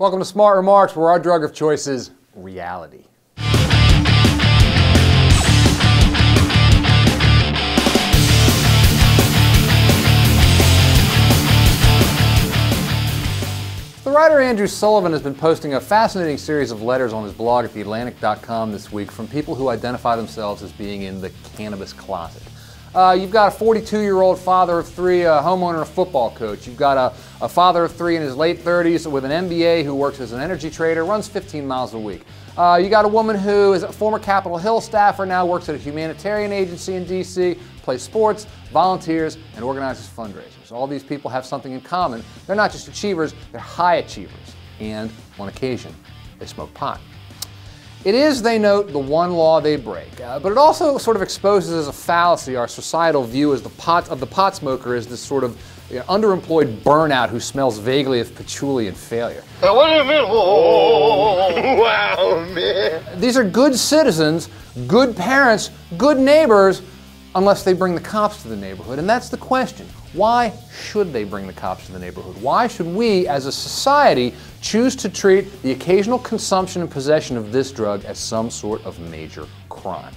Welcome to Smart Remarks, where our drug of choice is reality. The writer Andrew Sullivan has been posting a fascinating series of letters on his blog at theatlantic.com this week from people who identify themselves as being in the cannabis closet. You've got a 42-year-old father of three, a homeowner, a football coach. You've got a father of three in his late 30s with an MBA who works as an energy trader, runs 15 miles a week. You got a woman who is a former Capitol Hill staffer, now works at a humanitarian agency in D.C., plays sports, volunteers, and organizes fundraisers. All these people have something in common. They're not just achievers, they're high achievers. And, on occasion, they smoke pot. It is, they note, the one law they break, but it also sort of exposes as a fallacy our societal view as the pot smoker as this sort of underemployed burnout who smells vaguely of patchouli and failure. What do you mean? Oh, wow, man. These are good citizens, good parents, good neighbors, unless they bring the cops to the neighborhood, and that's the question. Why should they bring the cops to the neighborhood? Why should we, as a society, choose to treat the occasional consumption and possession of this drug as some sort of major crime?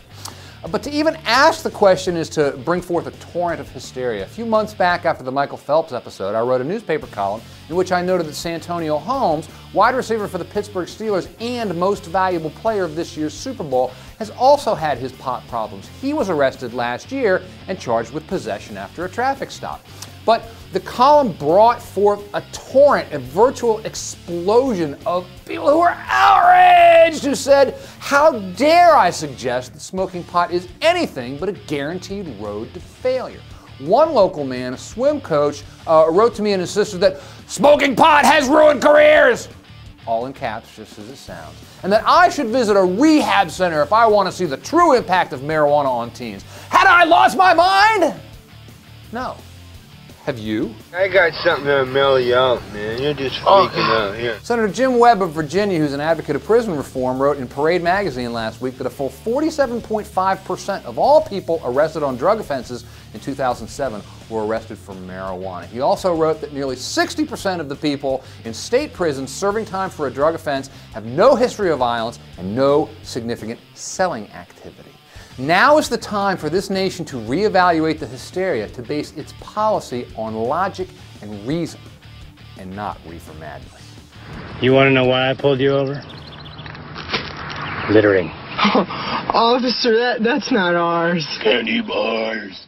But to even ask the question is to bring forth a torrent of hysteria. A few months back after the Michael Phelps episode, I wrote a newspaper column in which I noted that Santonio Holmes, wide receiver for the Pittsburgh Steelers and most valuable player of this year's Super Bowl, has also had his pot problems. He was arrested last year and charged with possession after a traffic stop. But the column brought forth a torrent, a virtual explosion of people who were outraged, who said, "How dare I suggest that smoking pot is anything but a guaranteed road to failure." One local man, a swim coach, wrote to me and insisted that smoking pot has ruined careers, all in caps, just as it sounds, and that I should visit a rehab center if I want to see the true impact of marijuana on teens. Had I lost my mind? No. Have you? I got something to mellow you out, man. You're just freaking out here. Senator Jim Webb of Virginia, who's an advocate of prison reform, wrote in Parade magazine last week that a full 47.5% of all people arrested on drug offenses in 2007 were arrested for marijuana. He also wrote that nearly 60% of the people in state prisons serving time for a drug offense have no history of violence and no significant selling activity. Now is the time for this nation to reevaluate the hysteria, to base its policy on logic and reason, and not reefer madness. You want to know why I pulled you over? Littering. Officer, that's not ours. Candy bars.